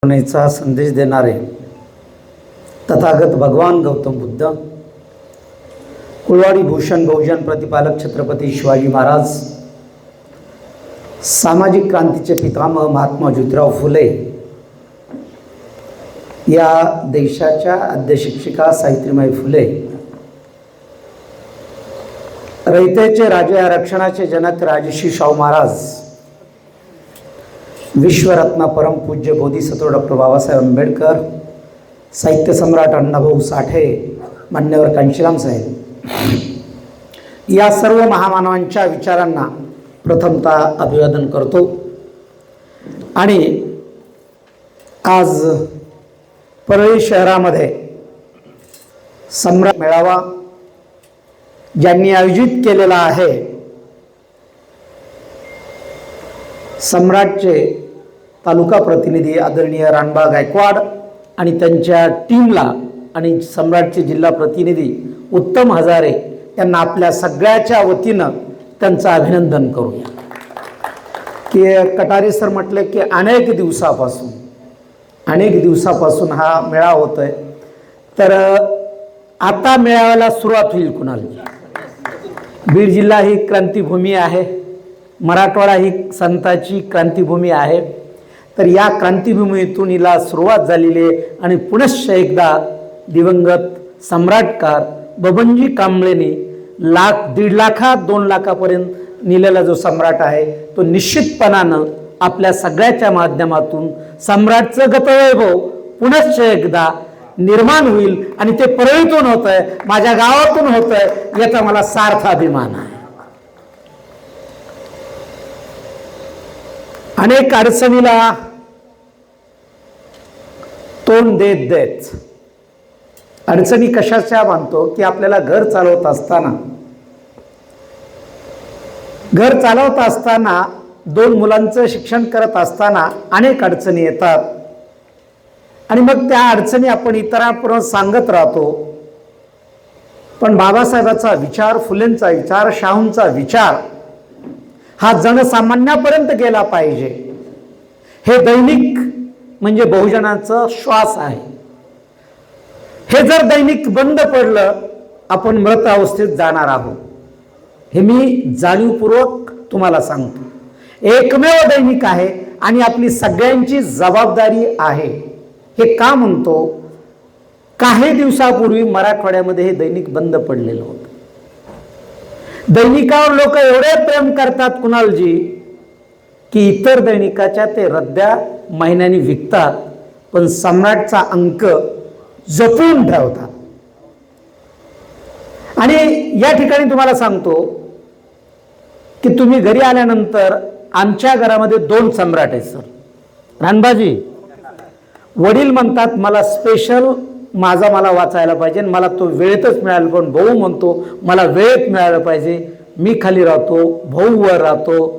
करुणेचा संदेश देणारे तथागत भगवान गौतम बुद्ध, कुळवाडी भूषण बहुजन प्रतिपालक छत्रपती शिवाजी महाराज, सामाजिक क्रांतीचे पितामह महात्मा ज्योतिराव फुले, या देशाच्या आद्य शिक्षिका सावित्रीबाई फुले, रयतेचे राजे आरक्षणाचे जनक राजर्षी शाहू महाराज, विश्वरत्न परमपूज्य बोधिसत्व डॉक्टर बाबासाहेब आंबेडकर, साहित्य सम्राट अण्णाभाऊ साठे, मान्यवर कांशीराम साहेब, या सर्व महामानवांच्या विचारांना प्रथमतः अभिवादन करतो। आणि आज परळी शहरामध्ये सम्राट मेळावा ज्यांनी आयोजित केलेला आहे, सम्राटचे तालुका प्रतिनिधी आदरणीय रानबा गायकवाड आणि त्यांच्या टीमला आणि सम्राटचे जिल्हा प्रतिनिधी उत्तम हजारे यांना आपल्या सगळ्याच्या वतीनं त्यांचं अभिनंदन करूया। की कटारे सर म्हटले की अनेक दिवसापासून हा मेळावा होतोय, तर आता मेळाव्याला सुरुवात होईल कुणाला। बीड जिल्हा ही क्रांतिभूमी आहे, मराठवाडा ही संतांची क्रांतिभूमी आहे, तर या क्रांतिभूमीतून हिला सुरुवात झालेली आहे। आणि पुनश्च एकदा दिवंगत सम्राटकार बबनजी कांबळेंनी लाख, 1.5 लाखात 2 लाखापर्यंत नेलेला जो सम्राट आहे, तो निश्चितपणानं आपल्या सगळ्याच्या माध्यमातून सम्राटचं गतवैभव पुनश्च एकदा निर्माण होईल। आणि ते परळीतून होत आहे, माझ्या गावातून होत आहे, याचा मला सार्थ अभिमान आहे। अनेक अडचणीला तोंड देत अडचणी कशाच्या मानतो की आपल्याला घर चालवत असताना 2 मुलांचं शिक्षण करत असताना अनेक अडचणी येतात आणि मग त्या अडचणी आपण इतरांपर्यंत सांगत राहतो। पण बाबासाहेबांचा विचार, फुलेंचा विचार, शाहूंचा विचार हा जनसामान्यापर्यंत गेला पाहिजे। हे दैनिक म्हणजे बहुजनाचा श्वास आहे। हे जर दैनिक बंद पडलं, आपण मृत अवस्थेत जाणार आहोत, हे मी जाणीवपूर्वक तुम्हाला सांगतो। एकमेव दैनिक आहे आणि आपली सगळ्यांची जबाबदारी आहे। हे का म्हणतो, काही दिवसापूर्वी मराठवाड्यामध्ये हे दैनिक बंद पडलेलं होतं। दैनिकावर लोक एवढे प्रेम करतात कुणालजी की इतर दैनिकाच्या ते रद्द्या महिन्यानी विकतात, पण सम्राटचा अंक जपून ठेवतात। आणि या ठिकाणी तुम्हाला सांगतो की तुम्ही घरी आल्यानंतर आमच्या घरामध्ये 2 सम्राट आहेत सर। रानबाजी वडील म्हणतात मला स्पेशल मला वाचायला पाहिजे, मला तो वेळेतच मिळाला, पण भाऊ म्हणतो मला वेळेत मिळालं पाहिजे। मी खाली राहतो, भाऊ वर राहतो।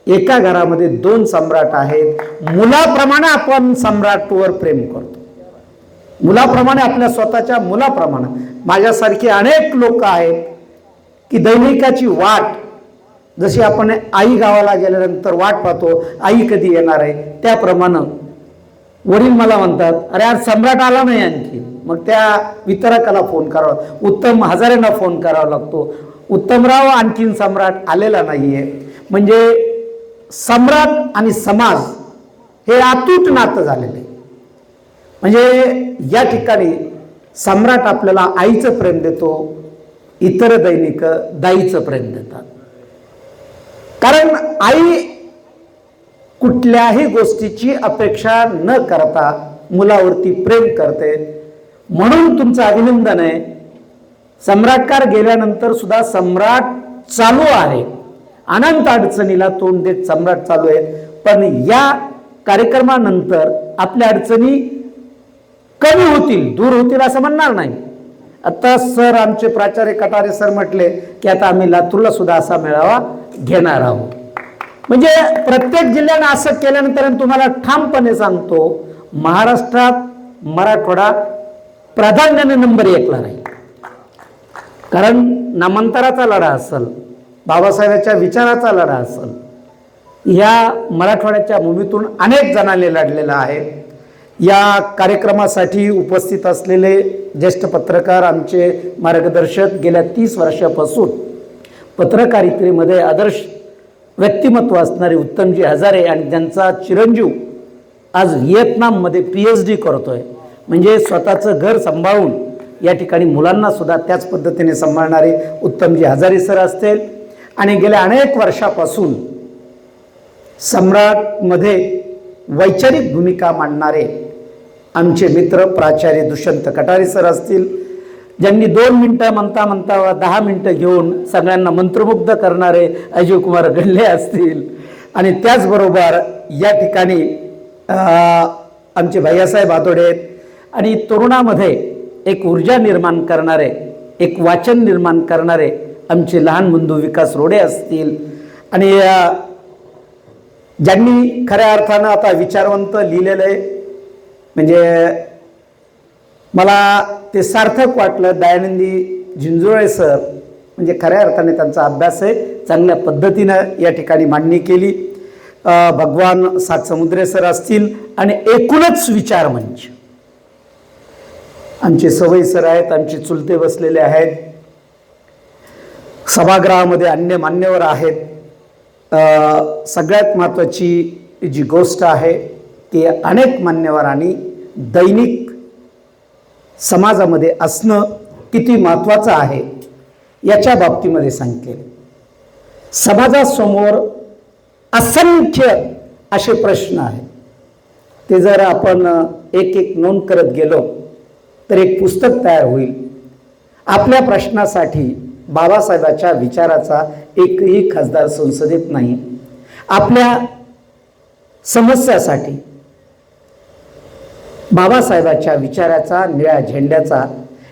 एका घरामध्ये 2 सम्राट आहेत। मुलाप्रमाणे आपण सम्राटवर प्रेम करतो, मुलाप्रमाणे, आपल्या स्वतःच्या मुलाप्रमाणे। माझ्यासारखे अनेक लोक आहेत की दैनिकाची वाट, जशी आपण आई गावाला गेल्यानंतर वाट पाहतो आई कधी येणार आहे, त्याप्रमाणे वडील मला म्हणतात अरे आज सम्राट आला नाही आणखी, मग त्या वितरकाला फोन करावा, उत्तम हजारेंना फोन करावा लागतो, उत्तमराव आणखीन सम्राट आलेला नाहीये। म्हणजे सम्राट आणि समाज हे अतूट नातं झालेले। म्हणजे या ठिकाणी सम्राट आपल्याला आईचं प्रेम देतो, इतर दैनिक दाईचं प्रेम देतात। कारण आई कुठल्याही गोष्टीची अपेक्षा न करता मुलावरती प्रेम करते। म्हणून तुमचं अभिनंदन आहे। सम्राटकार गेल्यानंतर सुद्धा सम्राट चालू आहे, अनंत अडचणीला तोंड देत सम्राट चालू आहे। पण या कार्यक्रमानंतर आपल्या अडचणी कमी होतील, दूर होतील असं म्हणणार नाही। आता सर, आमचे प्राचार्य कटारे सर म्हटले की आता आम्ही लातूरला सुद्धा असा मेळावा घेणार आहोत। म्हणजे प्रत्येक जिल्ह्याने असं केल्यानंतर तुम्हाला ठामपणे सांगतो, महाराष्ट्रात मराठवाडा प्राधान्याने नंबर 1 ला राहील। कारण नामांतराचा लढा असेल, बाबासाहेबांच्या विचाराचा लढा असेल, या मराठवाड्याच्या भूमीतून अनेक जणांनी लढलेला आहे। या कार्यक्रमासाठी उपस्थित असलेले ज्येष्ठ पत्रकार, आमचे मार्गदर्शक, गेल्या 30 वर्षापासून पत्रकारितेमध्ये आदर्श व्यक्तिमत्व असणारे उत्तमजी हजारे आणि त्यांचा चिरंजीव आज व्हिएतनाममध्ये PhD करतोय, म्हणजे स्वतःचं घर सांभाळून या ठिकाणी मुलांना सुद्धा त्याच पद्धतीने सांभाळणारे उत्तमजी हजारे सर असतील, आणि गेल्या अनेक वर्षापासून सम्राटमध्ये वैचारिक भूमिका मांडणारे आमचे मित्र प्राचार्य दुष्यंत कटारे सर असतील, ज्यांनी 2 मिनटं म्हणता म्हणता 10 मिनटं घेऊन सगळ्यांना मंत्रमुग्ध करणारे अजय कुमार गल्ले असतील, आणि त्याचबरोबर या ठिकाणी आमचे भैयासाहेब आतोडे आहेत, आणि तरुणामध्ये एक ऊर्जा निर्माण करणारे, एक वाचन निर्माण करणारे आमचे लहान बंधू विकास रोडे असतील, आणि ज्यांनी खऱ्या अर्थानं आता विचारवंत लिहिलेलं आहे, म्हणजे मला ते सार्थक वाटलं. दयानंदी झिंजुळे सर, म्हणजे खऱ्या अर्थाने त्यांचा अभ्यास आहे, चांगल्या पद्धतीनं या ठिकाणी मांडणी केली. भगवान सातसमुद्रे सर असतील, आणि एकूणच विचार मंच आमचे सवई सर आहेत, आमचे चुलते बसलेले आहेत, सभागृहामध्ये अन्य मान्यवर आहेत. सगळ्यात महत्त्वाची जी गोष्ट आहे ती अनेक मान्यवरांनी दैनिक समाजामध्ये असणं किती महत्त्वाचं आहे याच्या बाबतीमध्ये सांगितले. समाजासमोर असंख्य असे प्रश्न आहेत, ते जर आपण एक एक नोंद करत गेलो तर एक पुस्तक तयार होईल. आपल्या प्रश्नासाठी बाबासाहेबांच्या विचाराचा एकही खासदार संसदेत नाही, आपल्या समस्यासाठी बाबासाहेबांच्या विचाराचा, निळ्या झेंड्याचा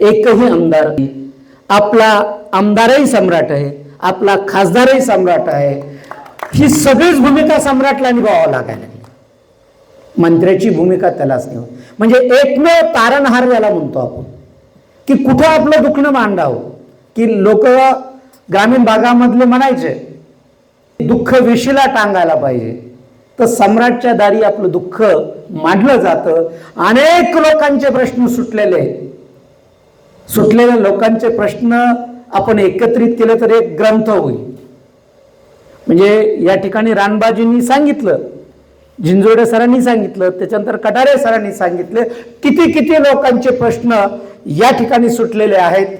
एकही आमदार नाही. आपला आमदारही सम्राट आहे, आपला खासदारही सम्राट आहे. ही सगळीच भूमिका सम्राटला निभावावं लागायला लागली. मंत्र्याची भूमिका त्यालाच निभाव, म्हणजे एकमेव तारणहार याला म्हणतो आपण, की कुठं आपलं दुखणं मांडावं. की लोक ग्रामीण भागामधले म्हणायचे दुःख वेशीला टांगायला पाहिजे, तर सम्राटच्या दारी आपलं दुःख मांडलं जातं. अनेक लोकांचे प्रश्न सुटलेले लोकांचे प्रश्न आपण एकत्रित केले तर एक ग्रंथ होईल. म्हणजे या ठिकाणी रानबाजींनी सांगितलं, झिंजोडे सरांनी सांगितलं, त्याच्यानंतर कटारे सरांनी सांगितले, किती किती लोकांचे प्रश्न या ठिकाणी सुटलेले आहेत.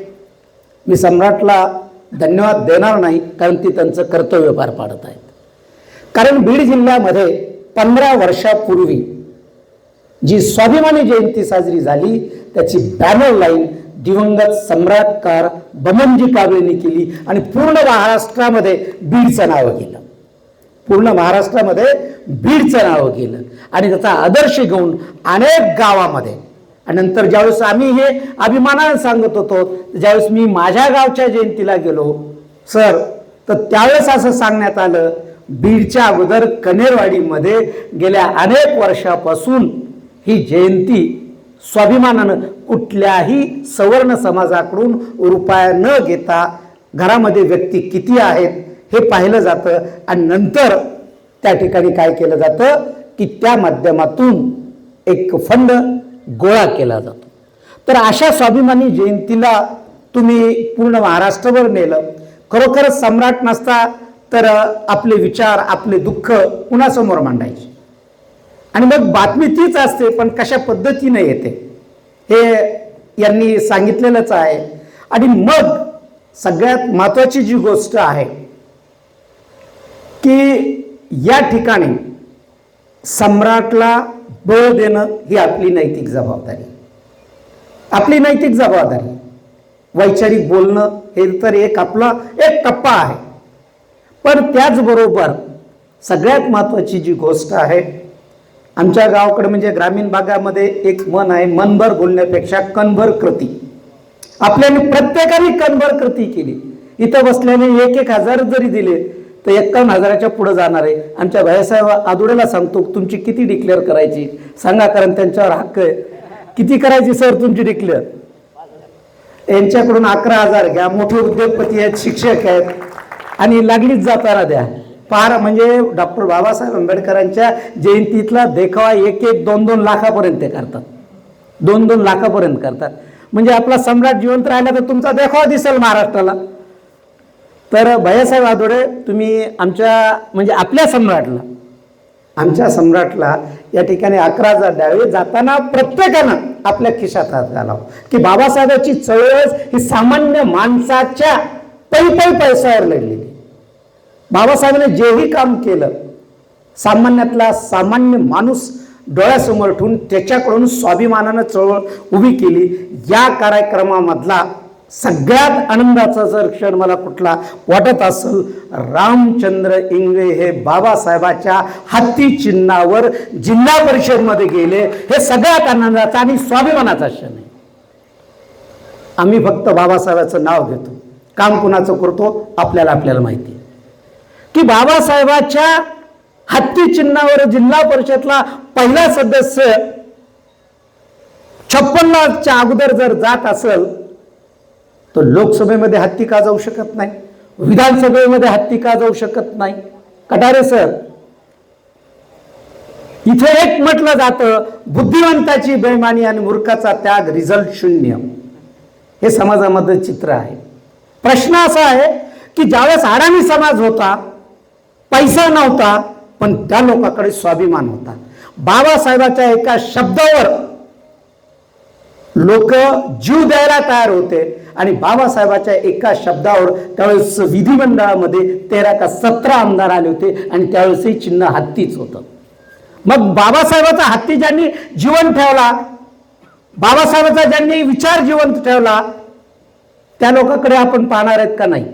मी सम्राटला धन्यवाद देणार नाही, कारण ती त्यांचं कर्तव्य पार पाडत आहेत. कारण बीड जिल्ह्यामध्ये 15 वर्षापूर्वी जी स्वाभिमानी जयंती साजरी झाली त्याची बॅनर लाईन दिवंगत सम्राटकार बमनजी काबळेंनी केली, आणि पूर्ण महाराष्ट्रामध्ये बीडचं नाव गेलं. पूर्ण महाराष्ट्रामध्ये बीडचं नाव गेलं, आणि त्याचा आदर्श घेऊन अनेक गावामध्ये. आणि नंतर ज्यावेळेस आम्ही हे अभिमानाने सांगत होतो, ज्यावेळेस मी माझ्या गावच्या जयंतीला गेलो सर, तर त्यावेळेस असं सांगण्यात आलं, बीडच्या अगोदर कनेरवाडीमध्ये गेल्या अनेक वर्षापासून ही जयंती स्वाभिमानानं कुठल्याही सवर्ण समाजाकडून रुपया न घेता घरामध्ये व्यक्ती किती आहेत हे पाहिलं जातं, आणि नंतर त्या ठिकाणी काय केलं जातं की त्या माध्यमातून एक फंड गोळा केला जातो. तर अशा स्वाभिमानी जयंतीला तुम्ही पूर्ण महाराष्ट्रभर नेलं. खरोखरच सम्राट नसता तर आपले विचार, आपले दुःख कुणासमोर मांडायचे, आणि मग बातमी तीच असते, पण कशा पद्धतीने येते हे यांनी सांगितलेलंच आहे. आणि मग सगळ्यात महत्त्वाची जी गोष्ट आहे की या ठिकाणी सम्राटला बळ देणं ही आपली नैतिक जबाबदारी. आपली नैतिक जबाबदारी. वैचारिक बोलणं हे तर एक आपला एक टप्पा आहे, पण त्याचबरोबर सगळ्यात महत्त्वाची जी गोष्ट आहे, आमच्या गावाकडे म्हणजे ग्रामीण भागामध्ये एक मन आहे, मनभर बोलण्यापेक्षा कणभर कृती. आपल्याने प्रत्येकाने कणभर कृती केली. इथं बसल्याने 1-1 हजार जरी दिले तर 51,000च्या पुढे जाणार आहे. आमच्या भैयासाहेब आदुडेला सांगतो, तुमची किती डिक्लेअर करायची सांगा, कारण त्यांच्यावर हक्क आहे. किती करायची सर तुमची डिक्लेअर? यांच्याकडून 11,000 घ्या. मोठे उद्योगपती आहेत, शिक्षक आहेत, आणि लागलीच जाताना द्या. फार म्हणजे डॉक्टर बाबासाहेब आंबेडकरांच्या जयंतीतला देखावा 1-2 लाखापर्यंत करतात, 2-2 लाखापर्यंत करतात. म्हणजे आपला सम्राट जिवंत राहिला तर तुमचा देखावा दिसेल महाराष्ट्राला. तर भैयासाहेब आदोडे, तुम्ही आपल्या सम्राटला या ठिकाणी 11,000 द्यावे. जाताना प्रत्येकानं आपल्या खिशात हात घालावा की बाबासाहेबांची चळवळ ही सामान्य माणसाच्या पैशावर लढलेली. बाबासाहेबांनी जेही काम केलं, सामान्यातला सामान्य माणूस डोळ्यासमोर ठेवून त्याच्याकडून स्वाभिमानानं चळवळ उभी केली. या कार्यक्रमामधला सगळ्यात आनंदाचा जर क्षण मला कुठला वाटत असेल, रामचंद्र इंगळे हे बाबासाहेबाच्या हत्ती चिन्हावर जिल्हा परिषदमध्ये गेले, हे सगळ्यात आनंदाचा आणि स्वाभिमानाचा क्षण आहे. आम्ही फक्त बाबासाहेबाचं नाव घेतो, काम कुणाचं करतो आपल्याला माहिती की बाबासाहेबाच्या हत्ती चिन्हावर जिल्हा परिषदला पहिला सदस्य 56च्या अगोदर जर जात असेल तर लोकसभेमध्ये हत्ती का जाऊ शकत नाही, विधानसभेमध्ये हत्ती का जाऊ शकत नाही? कटारे सर, इथे एक म्हटलं जातं, बुद्धिवंताची बेईमानी आणि मूर्खाचा त्याग, रिझल्ट 0. हे समाजामध्ये चित्र आहे. प्रश्न असा आहे की ज्यावेळेस अडाणी समाज होता, पैसा नव्हता, पण त्या लोकांकडे स्वाभिमान होता. बाबासाहेबाच्या एका शब्दावर लोक जीव द्यायला तयार होते आणि बाबासाहेबाच्या एका शब्दावर त्यावेळेस विधिमंडळामध्ये 13 का 17 आमदार आले होते आणि त्यावेळेसही चिन्ह हत्तीच होतं. मग बाबासाहेबाचा हत्ती ज्यांनी जिवंत ठेवला, बाबासाहेबाचा ज्यांनी विचार जिवंत ठेवला, त्या लोकांकडे आपण पाहणार आहेत का नाही?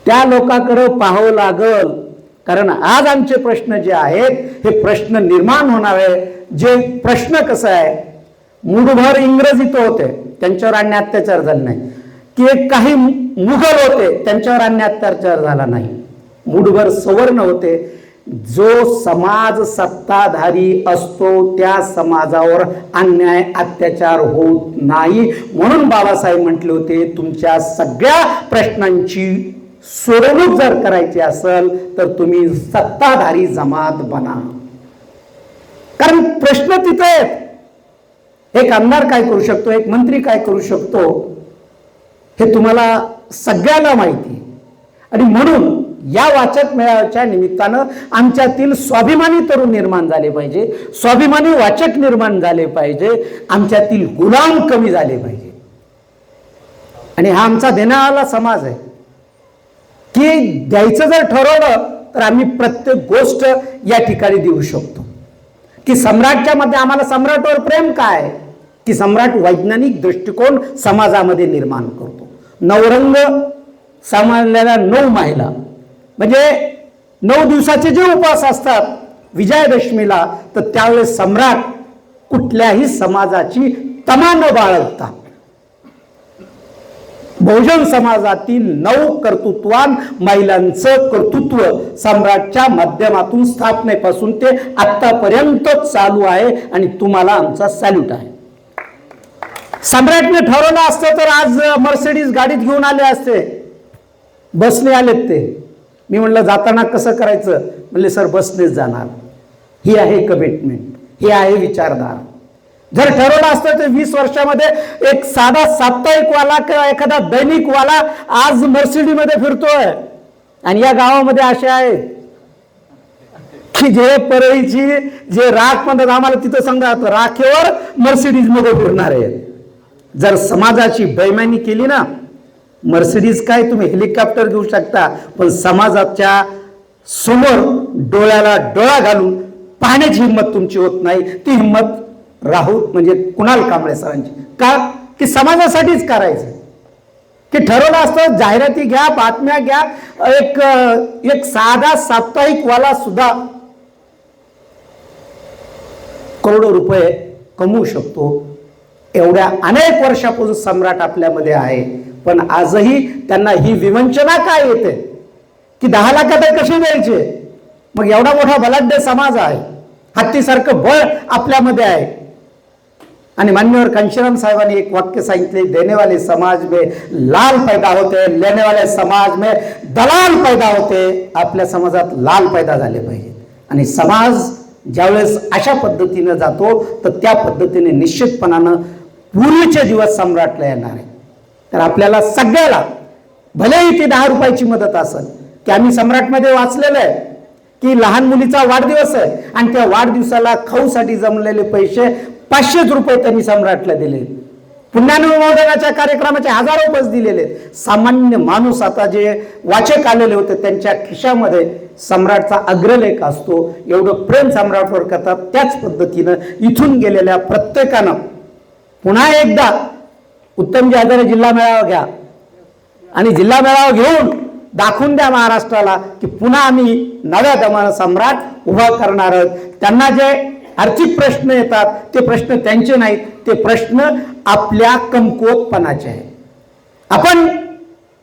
त्या लोकांकडे पाहावं लागल. कारण आज आमचे प्रश्न जे आहेत हे प्रश्न निर्माण होणार आहे. जे प्रश्न कसं आहे, मुठभर इंग्रजी तो होते, त्यांच्यावर अन्य अत्याचार झाले नाही, की काही मुघल होते, त्यांच्यावर अन्य अत्याचार झाला नाही. मुठभर सवर्ण होते. जो समाज सत्ताधारी असतो त्या समाजावर अन्याय अत्याचार होत नाही. म्हणून बाबासाहेब म्हटले होते, तुमच्या सगळ्या प्रश्नांची सोडवणूक जर करायची असेल तर तुम्ही सत्ताधारी जमात बना. कारण प्रश्न तिथे आहेत. एक आमदार काय करू शकतो, एक मंत्री काय करू शकतो, हे तुम्हाला सगळ्याला माहिती आहे. आणि म्हणून या वाचक मेळाव्याच्या निमित्तानं आमच्यातील स्वाभिमानी तरुण निर्माण झाले पाहिजे, स्वाभिमानी वाचक निर्माण झाले पाहिजे, आमच्यातील गुलाम कमी झाले पाहिजे. आणि हा आमचा देणारा समाज आहे की द्यायचं जर ठरवलं तर आम्ही प्रत्येक गोष्ट या ठिकाणी देऊ शकतो. की सम्राटच्या मध्ये आम्हाला सम्राटवर प्रेम काय, की सम्राट वैज्ञानिक दृष्टिकोन समाजामध्ये निर्माण करतो. नवरंग समाजलेल्या 9 महिला, म्हणजे 9 दिवसाचे जे उपवास असतात विजयादशमीला, तर त्यावेळेस सम्राट कुठल्याही समाजाची तमा न बाळगता बहुजन समाजातील 9 कर्तृत्वान महिलांचं कर्तृत्व सम्राटच्या माध्यमातून स्थापनेपासून ते आतापर्यंत चालू आहे. आणि तुम्हाला आमचा सॅल्यूट आहे. सम्राटने ठरवलं असतं तर आज मर्सिडीज गाडीत घेऊन आले असते, बसने आलेत ते. मी म्हणलं जाताना कसं करायचं, म्हणले सर बसनेच जाणार. ही आहे कमिटमेंट, ही आहे विचारधारा. जर ठरवलं असतं तर 20 वर्षामध्ये एक साधा साप्ताहिकवाला किंवा एखादा दैनिकवाला आज मर्सिडीमध्ये फिरतोय. आणि या गावामध्ये असे आहेत की जे परळीची जे राख म्हणतात, आम्हाला तिथं सांगा राखेवर मर्सिडीज मध्ये फिरणार आहेत. जर समाजाची बेईमानी केली ना, मर्सिडीज काय तुम्ही हेलिकॉप्टर घेऊ शकता, पण समाजाच्या समोर डोळ्याला डोळा घालून पाहण्याची हिंमत तुमची होत नाही. ती हिंमत राहुल म्हणजे कुणाल कांबळे सरांची. का, की समाजासाठीच करायचं. की ठरवलं असतं जाहिराती घ्या, बातम्या घ्या, एक साधा साप्ताहिकवाला सुद्धा करोडो रुपये कमवू शकतो. एवढ्या अनेक वर्षापासून सम्राट आपल्यामध्ये आहे, पण आजही त्यांना ही विवंचना काय येते की 10 लाखात कसे द्यायचे. मग एवढा मोठा बलाढ्य समाज आहे, हत्तीसारखं बळ आपल्यामध्ये आहे, आणि मान्यवर कांशीराम साहेबांनी एक वाक्य सांगितले, देने वाले समाज में लाल पैदा होते, लेने वाले समाज में दलाल पैदा होते. आपल्या समाजात लाल पैदा झाले पाहिजे आणि समाज ज्यावेळेस अशा पद्धतीने जातो तर त्या पद्धतीने निश्चितपणानं पूर्वीचे दिवस सम्राटला येणार आहे. तर आपल्याला सगळ्याला भलेही ती 10 रुपयाची मदत असेल, की आम्ही सम्राटमध्ये वाचलेलं आहे की लहान मुलीचा वाढदिवस आहे आणि त्या वाढदिवसाला खाऊसाठी जमलेले पैसे 500 रुपये त्यांनी सम्राटला दिले. पुण्यानुमोदनाच्या कार्यक्रमाचे हजारो पैसे दिलेले. सामान्य माणूस आता जे वाचक आलेले होते त्यांच्या खिशामध्ये सम्राटचा अग्रलेख असतो. एवढं प्रेम सम्राटवर करतात. त्याच पद्धतीनं इथून गेलेल्या प्रत्येकानं पुन्हा एकदा उत्तमजी हजारे जिल्हा मेळावा घ्या आणि जिल्हा मेळावा घेऊन दाखवून द्या महाराष्ट्राला की पुन्हा आम्ही नव्या दमानं सम्राट उभा करणार आहोत. त्यांना जे आर्थिक प्रश्न येतात ते प्रश्न त्यांचे नाहीत, ते प्रश्न आपल्या कमकुवतपणाचे आहेत. आपण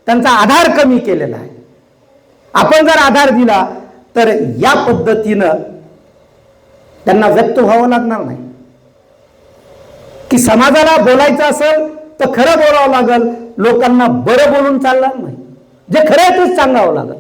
त्यांचा आधार कमी केलेला आहे. आपण जर आधार दिला तर या पद्धतीनं त्यांना व्यक्त व्हावं लागणार नाही. की समाजाला बोलायचं असेल तर खरं बोलावं लागल, लोकांना बरं बोलून चालणार नाही. जे खरं आहे तेच सांगावं लागल.